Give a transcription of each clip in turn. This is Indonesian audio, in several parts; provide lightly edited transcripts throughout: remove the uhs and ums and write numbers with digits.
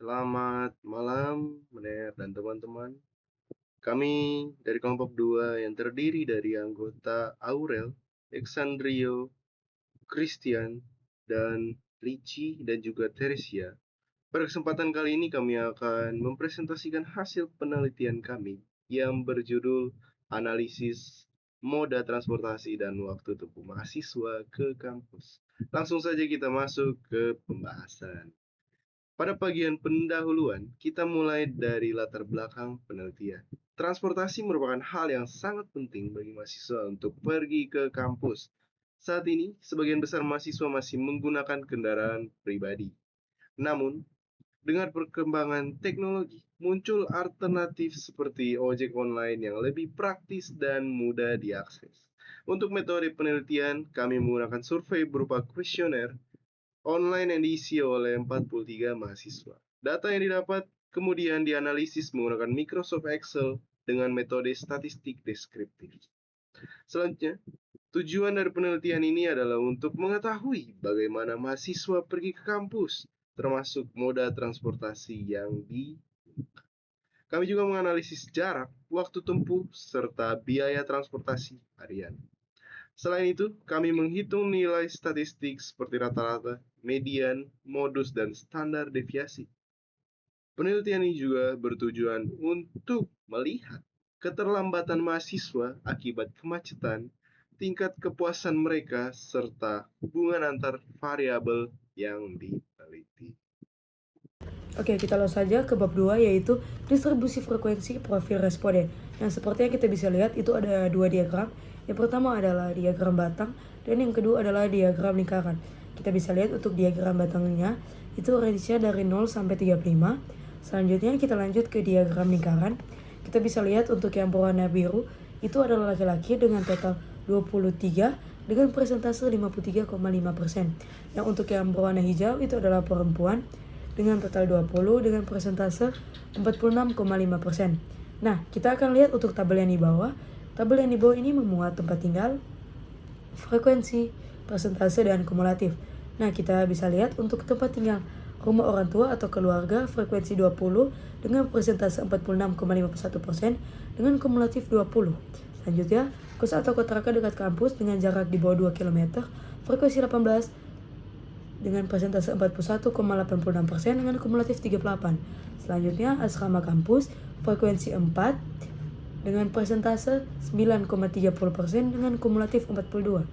Selamat malam, Mener dan teman-teman. Kami dari kelompok 2 yang terdiri dari anggota Aurel, Alexandrio, Christian, dan Ricci dan juga Teresia. Pada kesempatan kali ini kami akan mempresentasikan hasil penelitian kami yang berjudul Analisis Moda Transportasi dan Waktu Tempuh Mahasiswa ke Kampus. Langsung saja kita masuk ke pembahasan. Pada bagian pendahuluan, kita mulai dari latar belakang penelitian. Transportasi merupakan hal yang sangat penting bagi mahasiswa untuk pergi ke kampus. Saat ini, sebagian besar mahasiswa masih menggunakan kendaraan pribadi. Namun, dengan perkembangan teknologi, muncul alternatif seperti ojek online yang lebih praktis dan mudah diakses. Untuk metode penelitian, kami menggunakan survei berupa kuesioner online yang diisi oleh 43 mahasiswa. Data yang didapat kemudian dianalisis menggunakan Microsoft Excel dengan metode statistik deskriptif. Selanjutnya, tujuan dari penelitian ini adalah untuk mengetahui bagaimana mahasiswa pergi ke kampus, termasuk moda transportasi yang digunakan. Kami juga menganalisis jarak, waktu tempuh, serta biaya transportasi harian. Selain itu, kami menghitung nilai statistik seperti rata-rata, median, modus, dan standar deviasi. Penelitian ini juga bertujuan untuk melihat keterlambatan mahasiswa akibat kemacetan, tingkat kepuasan mereka, serta hubungan antar variabel yang diteliti. Oke, kita langsung saja ke bab 2, yaitu distribusi frekuensi profil responden. Nah, seperti yang kita bisa lihat, itu ada dua diagram. Yang pertama adalah diagram batang, dan yang kedua adalah diagram lingkaran. Kita bisa lihat untuk diagram batangnya, itu range-nya dari 0 sampai 35. Selanjutnya kita lanjut ke diagram lingkaran. Kita bisa lihat untuk yang berwarna biru, itu adalah laki-laki dengan total 23 dengan persentase 53,5%. Yang untuk yang berwarna hijau, itu adalah perempuan dengan total 20 dengan persentase 46,5%. Nah, kita akan lihat untuk tabel yang di bawah. Tabel yang di bawah ini memuat tempat tinggal, frekuensi, persentase, dan kumulatif. Nah, kita bisa lihat untuk tempat tinggal rumah orang tua atau keluarga frekuensi 20 dengan persentase 46,51% dengan kumulatif 20. Selanjutnya, kos atau kontrakan dekat kampus dengan jarak di bawah 2 km, frekuensi 18 dengan persentase 41,86% dengan kumulatif 38. Selanjutnya, asrama kampus frekuensi 4 dengan persentase 9,30% dengan kumulatif 42.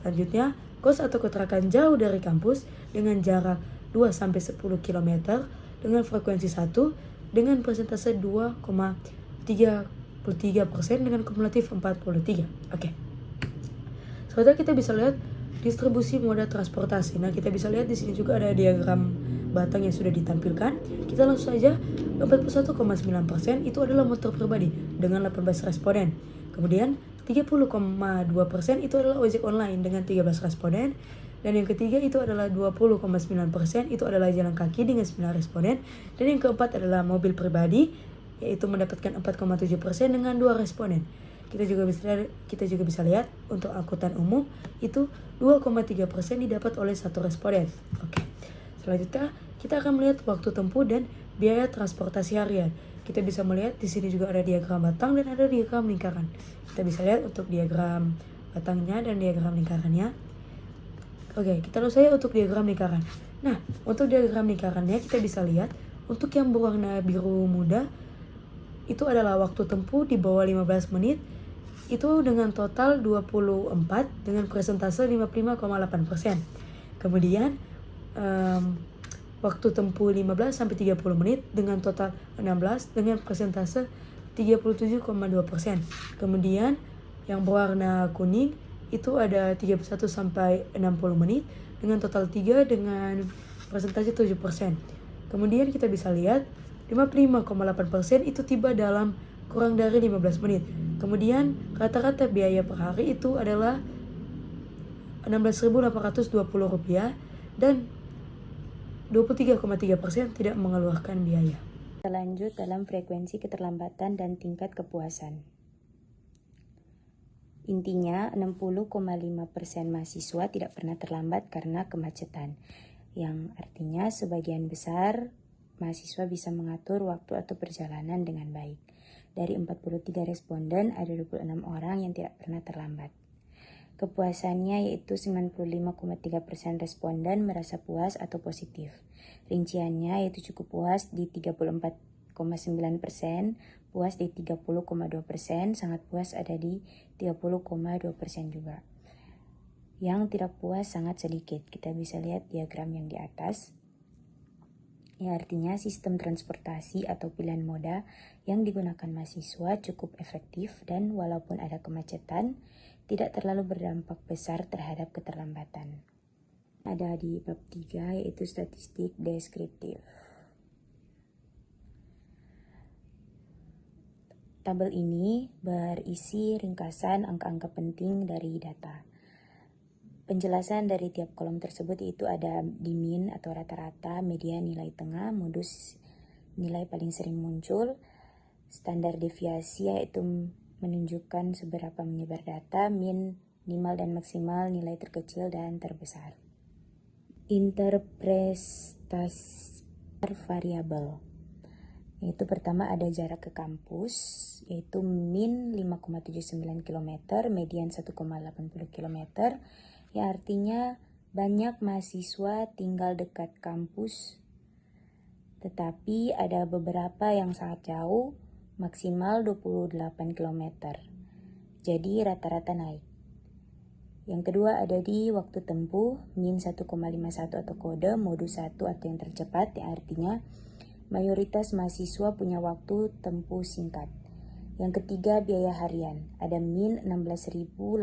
Selanjutnya, kos atau kontrakan jauh dari kampus dengan jarak 2-10 km dengan frekuensi 1 dengan persentase 2,33% dengan kumulatif 43. Oke. Selanjutnya kita bisa lihat distribusi moda transportasi. Nah, kita bisa lihat di sini juga ada diagram batang yang sudah ditampilkan. Kita langsung saja, 41,9% itu adalah motor pribadi dengan 18 responden. Kemudian 30,2% itu adalah ojek online dengan 13 responden. Dan yang ketiga itu adalah 20,9% itu adalah jalan kaki dengan 9 responden. Dan yang keempat adalah mobil pribadi, yaitu mendapatkan 4,7% dengan 2 responden. Kita juga bisa lihat untuk angkutan umum itu 2,3% didapat oleh satu responden. Oke. Selanjutnya kita akan melihat waktu tempuh dan biaya transportasi harian. Kita bisa melihat di sini juga ada diagram batang dan ada diagram lingkaran. Kita bisa lihat untuk diagram batangnya dan diagram lingkarannya. Oke, kita langsung saja untuk diagram lingkaran. Nah, untuk diagram lingkarannya kita bisa lihat untuk yang berwarna biru muda itu adalah waktu tempuh di bawah 15 menit itu dengan total 24 dengan persentase 55,8%. Kemudian waktu tempuh 15 sampai 30 menit dengan total 16 dengan persentase 37,2%. Kemudian yang berwarna kuning itu ada 31 sampai 60 menit dengan total 3 dengan persentase 7%. Kemudian kita bisa lihat 55,8% itu tiba dalam kurang dari 15 menit. Kemudian rata-rata biaya per hari itu adalah Rp16.820 dan 23,3% tidak mengeluarkan biaya. Kita lanjut dalam frekuensi keterlambatan dan tingkat kepuasan. Intinya 60,5% mahasiswa tidak pernah terlambat karena kemacetan, yang artinya sebagian besar mahasiswa bisa mengatur waktu atau perjalanan dengan baik. Dari 43 responden, ada 26 orang yang tidak pernah terlambat. Kepuasannya yaitu 95,3% responden merasa puas atau positif. Rinciannya yaitu cukup puas di 34,9%, puas di 30,2%, sangat puas ada di 30,2% juga. Yang tidak puas sangat sedikit. Kita bisa lihat diagram yang di atas. Ya, artinya sistem transportasi atau pilihan moda yang digunakan mahasiswa cukup efektif dan walaupun ada kemacetan, tidak terlalu berdampak besar terhadap keterlambatan. Ada di bab 3 yaitu statistik deskriptif. Tabel ini berisi ringkasan angka-angka penting dari data. Penjelasan dari tiap kolom tersebut yaitu ada di min atau rata-rata, median nilai tengah, modus nilai paling sering muncul, standar deviasi yaitu menunjukkan seberapa menyebar data, min, minimal dan maksimal, nilai terkecil dan terbesar. Interpretasi variabel. Yaitu pertama ada jarak ke kampus, yaitu min 5,79 km, median 1,80 km, ya artinya banyak mahasiswa tinggal dekat kampus, tetapi ada beberapa yang sangat jauh, maksimal 28 km. Jadi rata-rata naik. Yang kedua ada di waktu tempuh, min 1,51 atau kode, modus 1 atau yang tercepat, yang artinya mayoritas mahasiswa punya waktu tempuh singkat. Yang ketiga biaya harian, ada min 16.820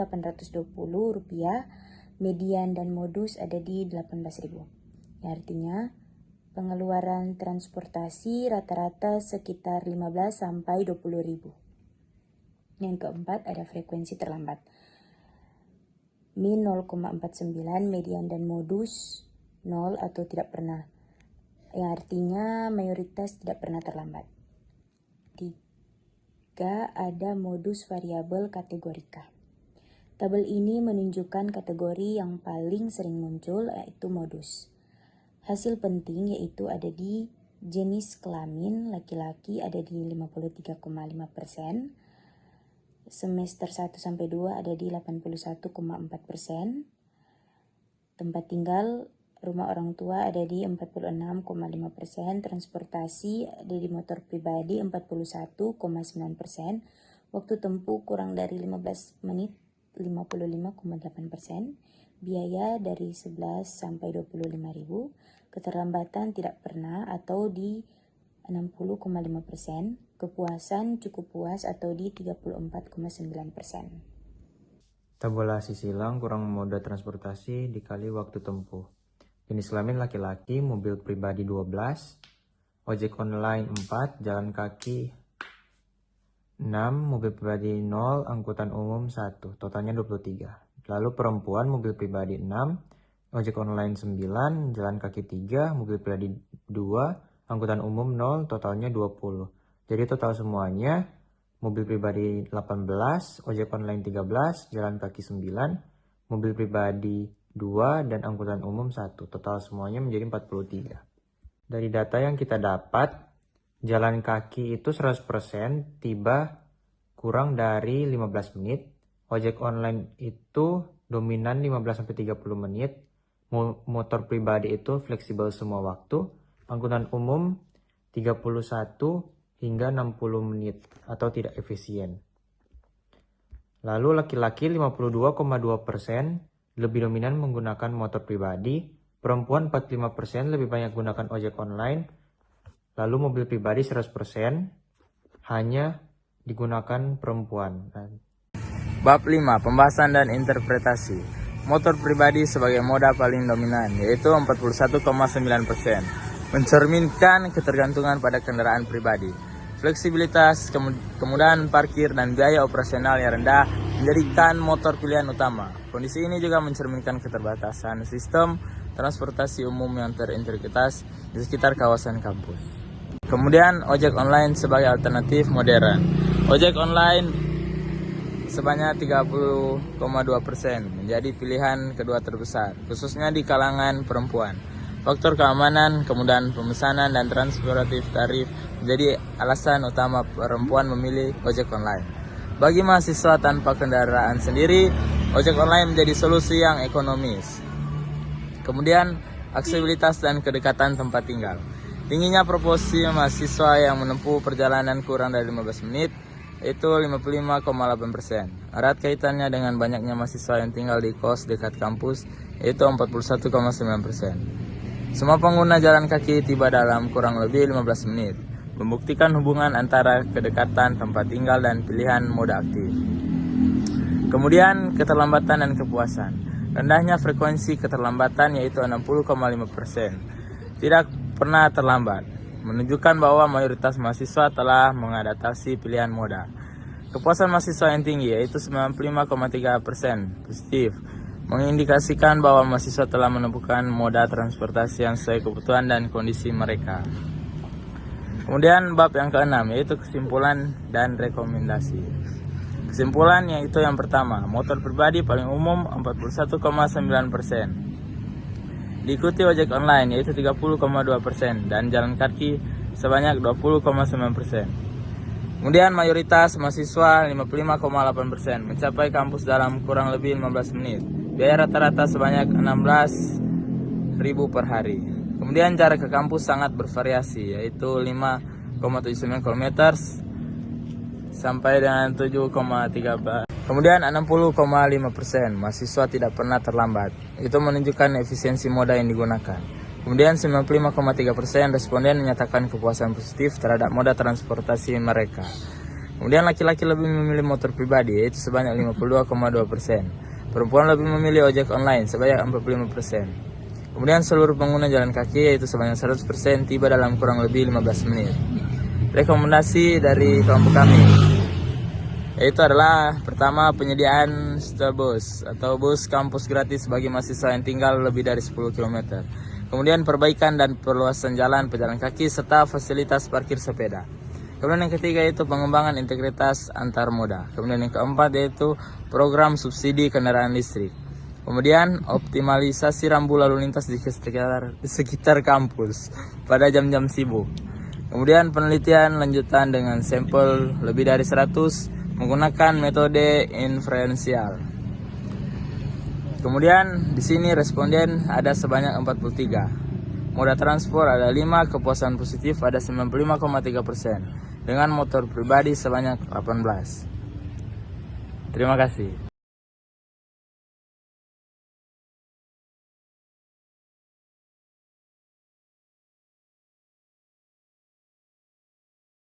rupiah, median dan modus ada di 18.000. Ya, artinya pengeluaran transportasi rata-rata sekitar 15 sampai 20.000. Yang keempat ada frekuensi terlambat. Min 0,49, median dan modus 0 atau tidak pernah. Yang artinya mayoritas tidak pernah terlambat. 3 ada modus variabel kategorika. Tabel ini menunjukkan kategori yang paling sering muncul yaitu modus. Hasil penting yaitu ada di jenis kelamin, laki-laki ada di 53,5%, semester 1 sampai 2 ada di 81,4%, tempat tinggal rumah orang tua ada di 46,5%, transportasi ada di motor pribadi 41,9%, waktu tempuh kurang dari 15 menit 55,8%, biaya dari 11 sampai 25.000, keterlambatan tidak pernah atau di 60,5%, kepuasan cukup puas atau di 34,9%. Tabulasi silang kurang moda transportasi dikali waktu tempuh. Jenis kelamin laki-laki, mobil pribadi 12, ojek online 4, jalan kaki 6, mobil pribadi 0, angkutan umum 1, totalnya 23. Lalu perempuan, mobil pribadi 6, ojek online 9, jalan kaki 3, mobil pribadi 2, angkutan umum 0, totalnya 20. Jadi total semuanya, mobil pribadi 18, ojek online 13, jalan kaki 9, mobil pribadi 2, dan angkutan umum 1. Total semuanya menjadi 43. Dari data yang kita dapat, jalan kaki itu 100% tiba kurang dari 15 menit. Ojek online itu dominan 15-30 menit. Motor pribadi itu fleksibel semua waktu. Angkutan umum 31 hingga 60 menit atau tidak efisien. Lalu laki-laki 52,2% lebih dominan menggunakan motor pribadi. Perempuan 45% lebih banyak gunakan ojek online. Lalu mobil pribadi 100% hanya digunakan perempuan. Bab 5. Pembahasan dan interpretasi. Motor pribadi sebagai moda paling dominan, yaitu 41,9%. Mencerminkan ketergantungan pada kendaraan pribadi. Fleksibilitas, kemudahan parkir, dan biaya operasional yang rendah menjadikan motor pilihan utama. Kondisi ini juga mencerminkan keterbatasan sistem transportasi umum yang terintegritas di sekitar kawasan kampus. Kemudian ojek online sebagai alternatif modern. Ojek online sebanyak 30,2% menjadi pilihan kedua terbesar, khususnya di kalangan perempuan. Faktor keamanan, kemudahan pemesanan, dan transportatif tarif menjadi alasan utama perempuan memilih ojek online. Bagi mahasiswa tanpa kendaraan sendiri, ojek online menjadi solusi yang ekonomis. Kemudian, aksesibilitas dan kedekatan tempat tinggal. Tingginya proporsi mahasiswa yang menempuh perjalanan kurang dari 15 menit, yaitu 55,8%. Erat kaitannya dengan banyaknya mahasiswa yang tinggal di kos dekat kampus, yaitu 41,9%. Semua pengguna jalan kaki tiba dalam kurang lebih 15 menit, membuktikan hubungan antara kedekatan tempat tinggal dan pilihan moda aktif. Kemudian, keterlambatan dan kepuasan. Rendahnya frekuensi keterlambatan yaitu 60,5%. Tidak pernah terlambat, menunjukkan bahwa mayoritas mahasiswa telah mengadaptasi pilihan moda. Kepuasan mahasiswa yang tinggi yaitu 95,3% positif, mengindikasikan bahwa mahasiswa telah menemukan moda transportasi yang sesuai kebutuhan dan kondisi mereka. Kemudian bab yang keenam yaitu kesimpulan dan rekomendasi. Kesimpulan yaitu yang pertama, motor pribadi paling umum 41,9%. Diikuti ojek online yaitu 30,2% dan jalan kaki sebanyak 20,9%. Kemudian mayoritas mahasiswa 55,8% mencapai kampus dalam kurang lebih 15 menit. Biaya rata-rata sebanyak 16.000 per hari. Kemudian jarak ke kampus sangat bervariasi yaitu 5,79 km sampai dengan 7,3. Kemudian 60,5% mahasiswa tidak pernah terlambat. Itu menunjukkan efisiensi moda yang digunakan. Kemudian 95,3% responden menyatakan kepuasan positif terhadap moda transportasi mereka. Kemudian laki-laki lebih memilih motor pribadi yaitu sebanyak 52,2%. Perempuan lebih memilih ojek online sebanyak 45%. Kemudian seluruh pengguna jalan kaki yaitu sebanyak 100% tiba dalam kurang lebih 15 menit. Rekomendasi dari kelompok kami yaitu adalah pertama, penyediaan Starbus atau bus kampus gratis bagi mahasiswa yang tinggal lebih dari 10 km. Kemudian perbaikan dan perluasan jalan pejalan kaki serta fasilitas parkir sepeda. Kemudian yang ketiga yaitu pengembangan integritas antar moda. Kemudian yang keempat yaitu program subsidi kendaraan listrik. Kemudian optimalisasi rambu lalu lintas di sekitar kampus pada jam-jam sibuk. Kemudian penelitian lanjutan dengan sampel lebih dari 100 menggunakan metode inferensial. Kemudian di sini responden ada sebanyak 43. Moda transport ada 5, kepuasan positif ada 95,3%. Dengan motor pribadi sebanyak 18. Terima kasih.